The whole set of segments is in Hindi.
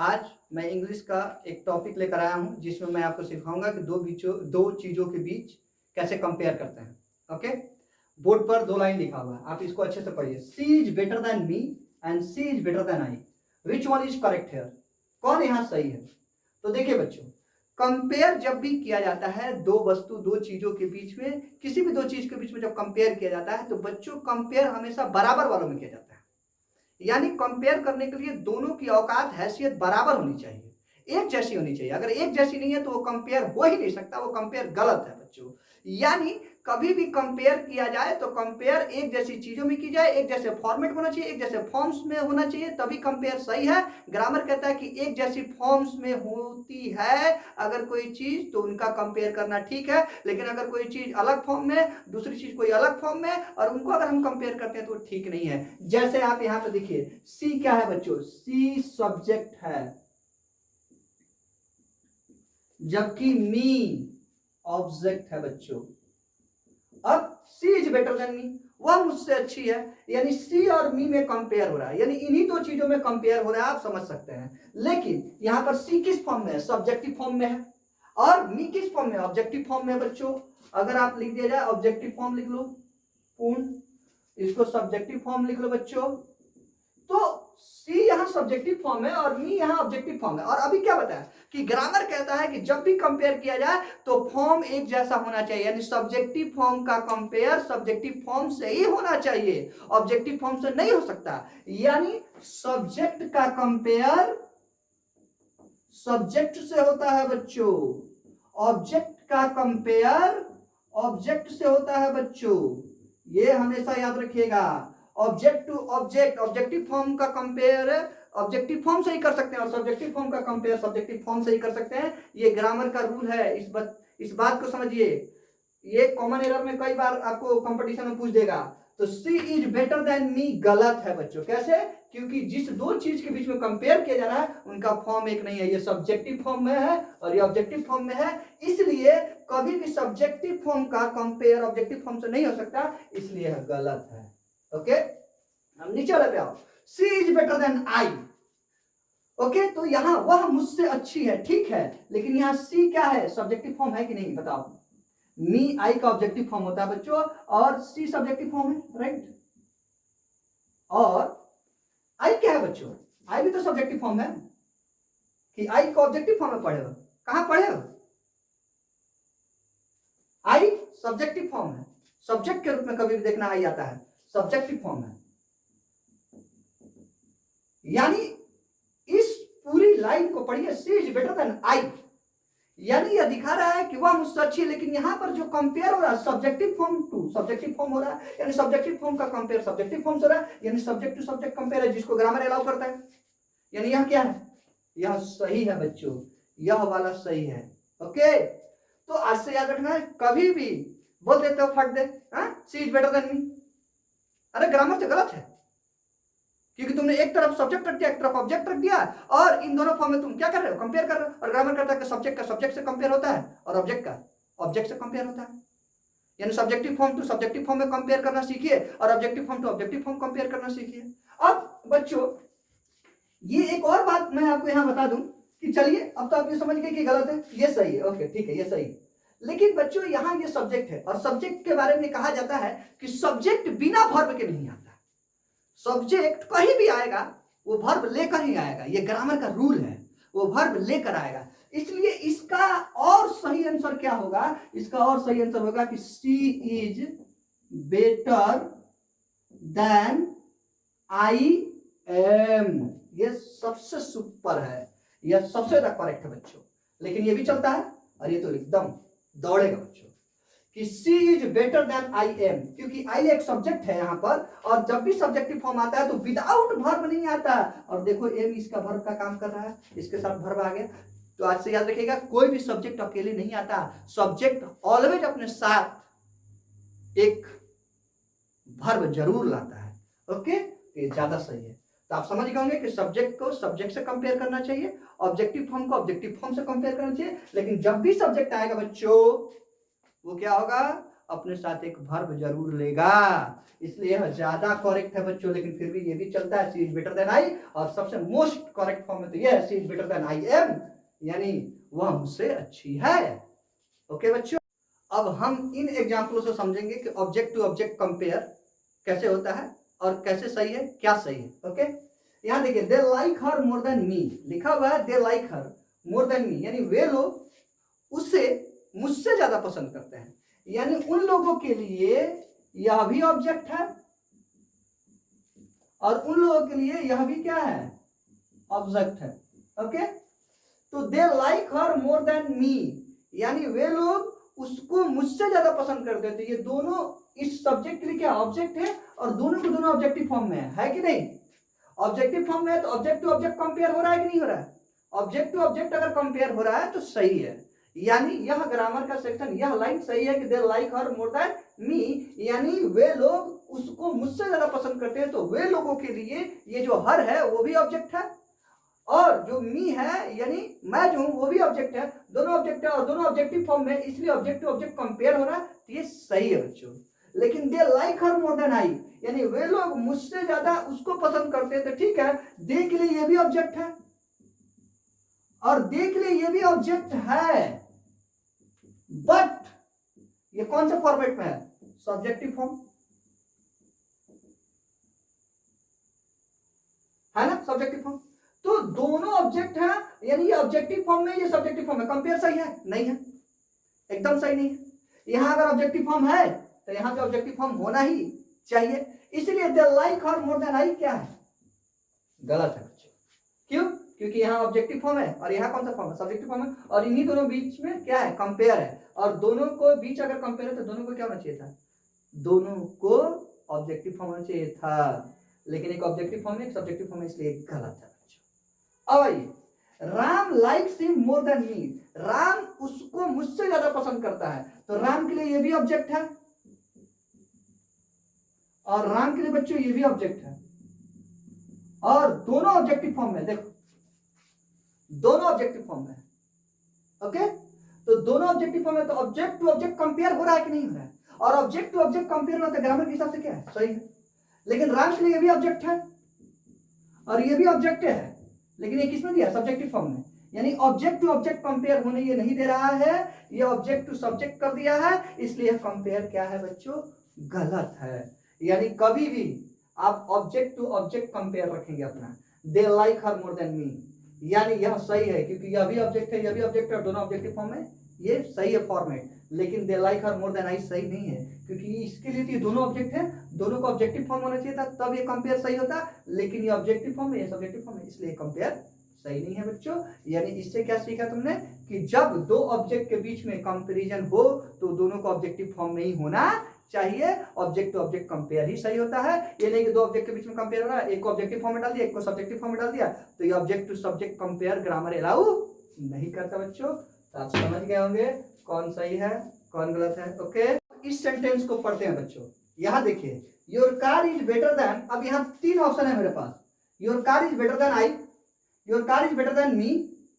आज मैं इंग्लिश का एक टॉपिक लेकर आया हूं जिसमें मैं आपको सिखाऊंगा कि दो चीजों के बीच कैसे कंपेयर करते हैं। ओके, बोर्ड पर 2 लाइन लिखा हुआ है, आप इसको अच्छे से पढ़िए। She is better than me and she is better than I, which one is correct here? कौन यहाँ सही है? तो देखिए बच्चों, कंपेयर जब भी किया जाता है दो चीजों के बीच में, किसी भी 2 चीज के बीच में जब कंपेयर किया जाता है तो बच्चों कंपेयर हमेशा बराबर वालों में किया जाता है। यानी कंपेयर करने के लिए दोनों की औकात हैसियत बराबर होनी चाहिए, एक जैसी होनी चाहिए। अगर एक जैसी नहीं है तो वो कंपेयर हो ही नहीं सकता, वो कंपेयर गलत है बच्चों। यानी कभी भी कंपेयर किया जाए तो कंपेयर एक जैसी चीजों में की जाए, एक जैसे फॉर्मेट होना चाहिए, एक जैसे फॉर्म्स में होना चाहिए, तभी कंपेयर सही है। ग्रामर कहता है कि एक जैसी फॉर्म्स में होती है अगर कोई चीज तो उनका कंपेयर करना ठीक है, लेकिन अगर कोई चीज अलग फॉर्म में, दूसरी चीज कोई अलग फॉर्म में, और उनको अगर हम कंपेयर करते हैं तो ठीक नहीं है। जैसे आप यहां पे देखिए, सी क्या है बच्चों? सी सब्जेक्ट है, जबकि मी ऑब्जेक्ट है बच्चों। अब सी इज बेटर देन मी, वह मुझसे अच्छी है, यानी सी और मी में कंपेयर हो रहा है, यानी इन्हीं 2 चीजों में कंपेयर हो रहा है, आप समझ सकते हैं। लेकिन यहां पर सी किस फॉर्म में है? सब्जेक्टिव फॉर्म में है, और मी किस फॉर्म में? ऑब्जेक्टिव फॉर्म में बच्चों। अगर आप लिख दिया जाए ऑब्जेक्टिव फॉर्म लिख लो पूर्ण, इसको सब्जेक्टिव फॉर्म लिख लो बच्चों, तो सी यहां सब्जेक्टिव फॉर्म है और मी यहां ऑब्जेक्टिव फॉर्म है। और अभी क्या बताया कि ग्रामर कहता है कि जब भी कंपेयर किया जाए तो फॉर्म एक जैसा होना चाहिए, यानी सब्जेक्टिव फॉर्म का कंपेयर सब्जेक्टिव फॉर्म से ही होना चाहिए, ऑब्जेक्टिव फॉर्म से नहीं हो सकता। यानी सब्जेक्ट का कंपेयर सब्जेक्ट से होता है बच्चों, ऑब्जेक्ट का कंपेयर ऑब्जेक्ट से होता है बच्चों, ये हमेशा याद रखिएगा। Object to object, objective form का कंपेयर ऑब्जेक्टिव फॉर्म से ही कर सकते हैं, और सब्जेक्टिव फॉर्म का कंपेयर सब्जेक्टिव फॉर्म से ही कर सकते हैं। ये ग्रामर का रूल है, इस बात को समझिए। ये कॉमन एरर में कई बार आपको कंपटीशन में पूछ देगा। तो सी इज बेटर देन मी गलत है बच्चों। कैसे? क्योंकि जिस 2 चीज के बीच में कंपेयर किया जा रहा है उनका फॉर्म एक नहीं है, ये सब्जेक्टिव फॉर्म में है और ये ऑब्जेक्टिव फॉर्म में है, इसलिए कभी भी सब्जेक्टिव फॉर्म का कंपेयर ऑब्जेक्टिव फॉर्म से नहीं हो सकता, इसलिए गलत है। ओके, हम नीचे वाले पे आओ। She is better than I. Okay, तो यहां वह मुझसे अच्छी है, ठीक है, लेकिन यहां सी क्या है? सब्जेक्टिव फॉर्म है कि नहीं बताओ? मी आई का ऑब्जेक्टिव फॉर्म होता है बच्चों, और सी सब्जेक्टिव फॉर्म है, राइट? और आई क्या है बच्चों? आई भी तो सब्जेक्टिव फॉर्म है, कि आई को ऑब्जेक्टिव फॉर्म में पढ़े हो? कहां पढ़े हो? आई सब्जेक्टिव फॉर्म है, सब्जेक्ट के रूप में कभी भी देखना आई आता है, सब्जेक्टिव फॉर्म है। यानी इस पूरी लाइन को पढ़िए, सी इज बेटर देन आई, यानी यह दिखा रहा है कि वह मुझसे अच्छी है, लेकिन यहां पर जो कंपेयर हो रहा है subjective form to subjective form हो रहा है, यानी सब्जेक्टिव फॉर्म का कंपेयर सब्जेक्टिव फॉर्म से हो रहा है, यानी सब्जेक्ट टू सब्जेक्ट कंपेयर है, जिसको ग्रामर अलाउ करता है। यानी यह क्या है? यह सही है बच्चों, यह वाला सही है। ओके, तो आज से याद रखना है, कभी भी बोल देते हो फट दे, सी इज बेटर देन मी, अरे ग्रामर से गलत है, क्योंकि तुमने एक तरफ सब्जेक्ट रख दिया, एक तरफ ऑब्जेक्ट रख दिया, और इन दोनों फॉर्म में तुम क्या कर रहे हो? कंपेयर कर रहे हो। और ग्रामर कहता है कि सब्जेक्ट का सब्जेक्ट से कंपेयर होता है और ऑब्जेक्ट का ऑब्जेक्ट से कंपेयर होता है। यानी subjective form to subjective form में कंपेयर करना सीखिए, और objective form to objective form compare करना सीखिए। अब बच्चों, ये एक और बात मैं आपको यहां बता दूं कि चलिए, अब तो आप ये समझ गए कि गलत है, ये सही है, ओके ठीक है, ये सही है। लेकिन बच्चों यहां ये सब्जेक्ट है, और सब्जेक्ट के बारे में कहा जाता है कि सब्जेक्ट बिना वर्ब के नहीं आता, सब्जेक्ट कहीं भी आएगा वो वर्ब लेकर ही आएगा, ये ग्रामर का रूल है, वो वर्ब लेकर आएगा। इसलिए इसका और सही आंसर क्या होगा? इसका और सही आंसर होगा कि she is better than I am, ये सबसे सुपर है, यह सबसे ज्यादा करेक्ट है बच्चों। लेकिन ये भी चलता है, और ये तो एकदम दौड़ेगा बच्चों, कि she is better than I am, क्योंकि आई एक सब्जेक्ट है यहां पर, और जब भी सब्जेक्टिव फॉर्म आता है तो विदाउट वर्ब नहीं आता। और देखो एम इसका वर्ब का काम कर रहा है, इसके साथ वर्ब आ गया। तो आज से याद रखिएगा, कोई भी सब्जेक्ट अकेले नहीं आता, सब्जेक्ट ऑलवेज अपने साथ एक वर्ब जरूर लाता है। ओके, ये ज्यादा सही है। तो आप समझ गए होंगे कि सब्जेक्ट को सब्जेक्ट से कंपेयर करना चाहिए, ऑब्जेक्टिव फॉर्म को ऑब्जेक्टिव फॉर्म से कंपेयर करना चाहिए, लेकिन जब भी सब्जेक्ट आएगा बच्चों वो क्या होगा? अपने साथ एक वर्ब जरूर लेगा, इसलिए यह ज्यादा करेक्ट है बच्चों। लेकिन फिर भी ये भी चलता है, she is better than I, और सबसे मोस्ट करेक्ट फॉर्म में तो यह है she is better than I am, यानी वह मुझसे अच्छी है। ओके बच्चों, अब हम इन एग्जाम्पलों से समझेंगे कि ऑब्जेक्ट टू ऑब्जेक्ट कंपेयर कैसे होता है और कैसे सही है, क्या सही है। ओके, यहाँ देखिए, they like her more than me, लिखा हुआ है they like her more than me, यानी वे लोग उससे मुझसे ज्यादा पसंद करते हैं, यानी उन लोगों के लिए यह भी ऑब्जेक्ट है और उन लोगों के लिए यह भी क्या है, ऑब्जेक्ट है। ओके, तो they like her more than me, यानी वे लोग उसको मुझसे ज्यादा पसंद करते हैं, तो ये दोनों इस सब्जेक्ट के लिए क्या ऑब्जेक्ट है, और दोनों को दोनों ऑब्जेक्टिव फॉर्म में है कि नहीं? ऑब्जेक्टिव फॉर्म में है तो ऑब्जेक्ट टू ऑब्जेक्ट कंपेयर हो रहा है कि नहीं हो रहा है? ऑब्जेक्ट टू ऑब्जेक्ट अगर कंपेयर हो रहा है तो सही है, यानी यह ग्रामर का सेक्शन, यह लाइन सही है कि they like her more than me, यानी वे लोग उसको मुझसे ज्यादा पसंद करते हैं, तो वे लोगों के लिए ये जो हर है वो भी ऑब्जेक्ट है, और जो मी है यानी मैं जो हूं वो भी ऑब्जेक्ट है, दोनों ऑब्जेक्ट है और दोनों ऑब्जेक्टिव फॉर्म में, इसलिए ऑब्जेक्ट टू ऑब्जेक्ट कंपेयर हो रहा है, तो ये सही है बच्चों। लेकिन they like her more then I, यानी वे लोग मुझसे ज्यादा उसको पसंद करते हैं, तो ठीक है, दे के लिए ये भी ऑब्जेक्ट है और दे के लिए ये भी ऑब्जेक्ट है, बट ये कौन सा फॉर्मेट में है? सब्जेक्टिव फॉर्म है ना, सब्जेक्टिव फॉर्म। तो दोनों ऑब्जेक्ट है, यानी ये ऑब्जेक्टिव फॉर्म में, ये सब्जेक्टिव फॉर्म में, कंपेयर सही है? नहीं है, एकदम सही नहीं है। यहां अगर ऑब्जेक्टिव फॉर्म है तो यहां पे ऑब्जेक्टिव फॉर्म होना ही चाहिए, इसलिए they like her more then I क्या है, गलत है बच्चों। क्यों? क्योंकि यहाँ ऑब्जेक्टिव फॉर्म है और यहाँ कौन सा फॉर्म है, सब्जेक्टिव फॉर्म है, और इन्हीं दोनों बीच में क्या है, कंपेयर है, और दोनों को बीच अगर कंपेयर है तो दोनों को क्या होना चाहिए था, दोनों को ऑब्जेक्टिव फॉर्म होना चाहिए था, लेकिन एक ऑब्जेक्टिव फॉर्म है एक सब्जेक्टिव फॉर्म है, इसलिए गलत है बच्चों। अब आइए, Ram likes him more than me, Ram उसको मुझसे ज्यादा पसंद करता है, तो राम के लिए ये भी ऑब्जेक्ट है और राम के लिए बच्चों ये भी ऑब्जेक्ट है, और दोनों ऑब्जेक्टिव फॉर्म में, देखो दोनों ऑब्जेक्टिव फॉर्म में। ओके, तो दोनों ऑब्जेक्टिव फॉर्म में, तो ऑब्जेक्ट टू ऑब्जेक्ट कंपेयर हो रहा है कि नहीं हो रहा है? और ऑब्जेक्ट टू ऑब्जेक्ट कंपेयर होता है ग्रामर के हिसाब से क्या है, सही है। लेकिन राम के लिए ये भी ऑब्जेक्ट है और ये भी ऑब्जेक्ट है, लेकिन ये किसमें दिया, सब्जेक्टिव फॉर्म में, यानी ऑब्जेक्ट टू ऑब्जेक्ट कंपेयर होने ये नहीं दे रहा है, ये ऑब्जेक्ट टू सब्जेक्ट कर दिया है, इसलिए कंपेयर क्या है बच्चों, गलत है। यानी कभी भी आप ऑब्जेक्ट टू ऑब्जेक्ट कंपेयर रखेंगे अपना, they like her more than me, यानी यह सही है क्योंकि यह भी ऑब्जेक्ट है, यह भी ऑब्जेक्ट है, और दोनों ऑब्जेक्टिव फॉर्म में, ये सही है फॉर्मेट। लेकिन they like her more then I सही नहीं है, क्योंकि इसके लिए तो ये दोनों ऑब्जेक्ट है, दोनों को ऑब्जेक्टिव फॉर्म होना चाहिए था, तब ये कंपेयर सही होता, लेकिन ये ऑब्जेक्टिव फॉर्म है, ये सब्जेक्टिव फॉर्म है, इसलिए कंपेयर सही नहीं है बच्चों। यानी इससे क्या सीखा तुमने कि जब दो ऑब्जेक्ट के बीच में कंपैरिजन हो तो दोनों को ऑब्जेक्टिव फॉर्म में ही होना चाहिए, ऑब्जेक्ट टू ऑब्जेक्ट कंपेयर ही सही होता है। ये नहीं कि दो ऑब्जेक्ट के बीच में कंपेयर हो रहा है, एक को ऑब्जेक्टिव फॉर्म में डाल दिया, एक को सब्जेक्टिव फॉर्म में डाल दिया, तो ये object to subject compare grammar allow नहीं करता बच्चों। तो आप समझ गए होंगे कौन सही है कौन गलत है। ओके, इस सेंटेंस को पढ़ते हैं बच्चों। यहां देखिए, your car is better than, अब यहाँ तीन ऑप्शन है मेरे पास, your car is better than I, your car is better than me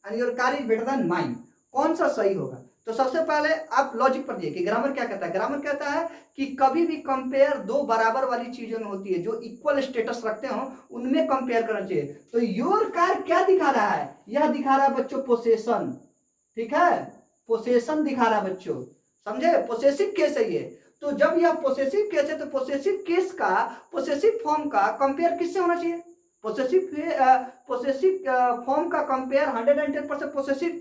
and your car is better than mine, कौन सा सही होगा? तो सबसे पहले आप लॉजिक पढ़िए कि ग्रामर क्या कहता है। ग्रामर कहता है कि कभी भी कंपेयर दो बराबर वाली चीजों में होती है, जो इक्वल स्टेटस रखते हो उनमें कंपेयर करना चाहिए। तो योर कार क्या दिखा रहा है? यह दिखा रहा है बच्चों पोसेशन, ठीक है, पोसेशन दिखा रहा है बच्चों, समझे, पोसेसिव केस है ये। तो जब यह पोसेसिव केस है तो पोसेसिव केस का, पोसेसिव फॉर्म का कंपेयर किससे होना चाहिए? पोसेसिव फॉर्म का कंपेयर 110% पोसेसिव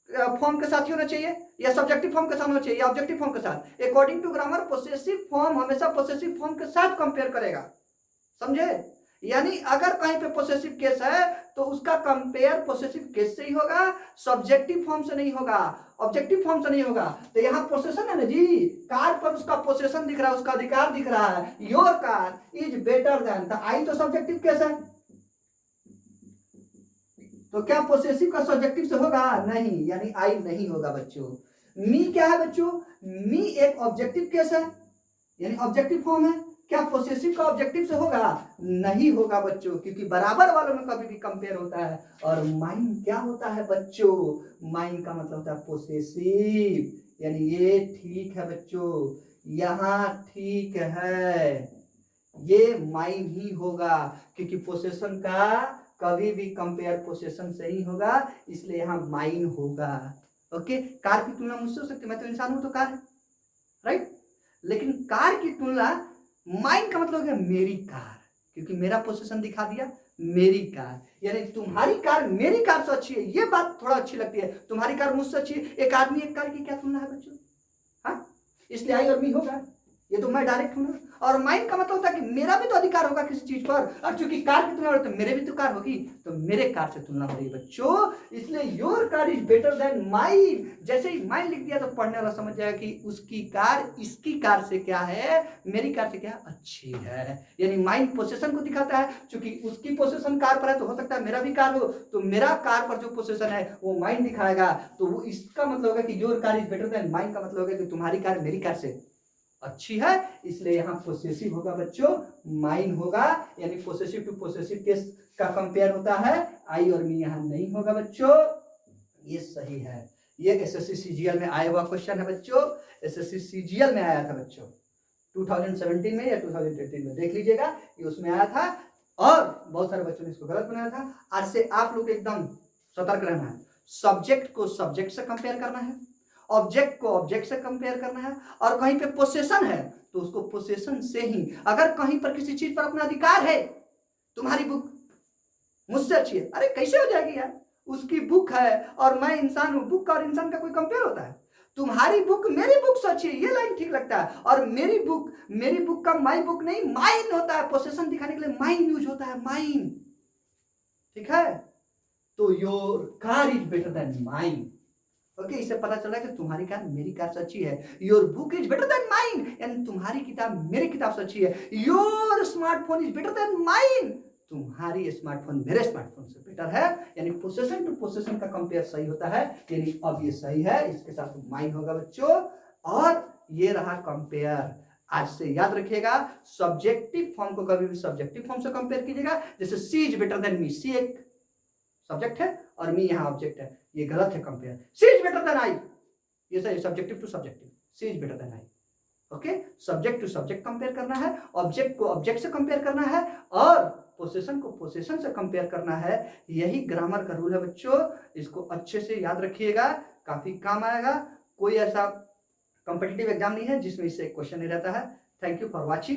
फॉर्म के साथ ही होना चाहिए, या सब्जेक्टिव फॉर्म के साथ होना चाहिए, या ऑब्जेक्टिव फॉर्म के साथ। According to grammar possessive form हमेशा पोसेसिव फॉर्म के साथ कंपेयर करेगा, समझे। यानी अगर कहीं पे पोसेसिव केस है तो उसका कंपेयर पोसेसिव केस से ही होगा, सब्जेक्टिव फॉर्म से नहीं होगा, ऑब्जेक्टिव फॉर्म से नहीं होगा। तो यहाँ पोसेशन है ना जी, कार पर उसका पोसेशन दिख रहा है, उसका अधिकार दिख रहा है, your car is better then, तो आई तो सब्जेक्टिव केस है, तो क्या पोसेसिव का सब्जेक्टिव से होगा? नहीं, यानी आई नहीं होगा बच्चों। मी क्या है बच्चों? मी एक ऑब्जेक्टिव केस है, यानी ऑब्जेक्टिव फॉर्म है, क्या पोसेसिव का ऑब्जेक्टिव से होगा? नहीं होगा बच्चों, क्योंकि बराबर वालों में कभी भी कंपेयर होता है। और माइन क्या होता है बच्चों? माइन का मतलब होता है पोसेसिव, यानी ये ठीक है बच्चों, यहाँ ठीक है, ये माइन ही होगा, क्योंकि पोसेशन का कभी भी कंपेयर पोसेशन से ही होगा, इसलिए यहाँ माइन होगा। ओके, कार की तुलना मुझसे हो सकती है, मैं तो इंसान हूं तो कार है, राइट। लेकिन कार की तुलना, माइन का मतलब है मेरी कार, क्योंकि मेरा पोसेशन दिखा दिया मेरी कार, यानी तुम्हारी कार मेरी कार से अच्छी है, ये बात थोड़ा अच्छी लगती है, तुम्हारी कार मुझसे अच्छी है। एक आदमी एक कार की क्या तुलना है बच्चों? हाँ, इसलिए आई और मी होगा, ये तो मैं डायरेक्ट हूं ना। और माइन का मतलब होता है कि मेरा भी तो अधिकार होगा किसी चीज पर, और चूंकि कार की तुलना हो रही है तो मेरे भी तो कार होगी, तो मेरे कार से तुलना हो रही है बच्चों, इसलिए your car is better than mine. जैसे ही माइन लिख दिया तो पढ़ने वाला समझ जाएगा कि उसकी कार इसकी कार से क्या है, मेरी कार से क्या अच्छी है। यानी माइन पोसेशन को दिखाता है, चूंकि उसकी पोसेशन कार पर है तो हो सकता है मेरा भी कार हो, तो मेरा कार पर जो पोसेशन है वो माइन दिखाएगा, तो वो इसका मतलब होगा कि your car is better than mine का मतलब होगा कि तुम्हारी कार मेरी कार से अच्छी है, इसलिए यहां पोसेसिव होगा बच्चों, माइन होगा, यानी पोसेसिव टू पोसेसिव केस का कंपेयर होता है, आई और मी यहां नहीं होगा बच्चों, ये सही है। ये एसएससी सीजीएल में आया हुआ क्वेश्चन है बच्चों, एसएससी सीजीएल में आया था बच्चों 2017 में या 2018 में, देख लीजिएगा ये उसमें आया था, और बहुत सारे बच्चों ने इसको गलत बनाया था। आज से आप लोग एकदम सतर्क रहना है, सब्जेक्ट को सब्जेक्ट से कंपेयर करना है, ऑब्जेक्ट को ऑब्जेक्ट से कंपेयर करना है, और कहीं पे पोसेशन है तो उसको पोसेशन से ही, अगर कहीं पर किसी चीज पर अपना अधिकार है, तुम्हारी बुक मुझसे अच्छी है, अरे कैसे हो जाएगी यार, उसकी बुक है और मैं इंसान हूं, बुक और इंसान का कोई कंपेयर होता है? तुम्हारी बुक मेरी बुक से अच्छी है, ये लाइन ठीक लगता है, और मेरी बुक का माई बुक नहीं, माइन होता है, पोसेशन दिखाने के लिए माइन यूज होता है, माइन, ठीक है। तो your car is better than mine, okay, इससे पता चला कि तुम्हारी कार मेरी कार से अच्छी है। Your book is better than mine, यानी तुम्हारी किताब मेरी किताब से अच्छी है। Your smartphone is better than mine, तुम्हारी स्मार्टफोन मेरे स्मार्टफोन से बेटर है, यानी पोसेशन टू पोसेशन का कंपेयर सही होता है, यानी अब ये सही है, इसके साथ माइन होगा बच्चों। और ये रहा कंपेयर, आज से याद रखिएगा, सब्जेक्टिव फॉर्म को कभी भी सब्जेक्टिव फॉर्म से कंपेयर कीजिएगा, जैसे सी इज बेटर देन मी, सी एक सब्जेक्ट है और मी यहाँ ऑब्जेक्ट है, ये गलत है compare. She is better than I, ये सही, subjective to subjective, she is better than I, okay. Subject to subject compare करना है, ऑब्जेक्ट को ऑब्जेक्ट से कंपेयर करना है, और पोसेशन को पोसेशन से कंपेयर करना है, यही ग्रामर का रूल है बच्चों, इसको अच्छे से याद रखिएगा, काफी काम आएगा। कोई ऐसा कॉम्पिटिटिव एग्जाम नहीं है जिसमें इससे क्वेश्चन नहीं रहता है। Thank you for watching.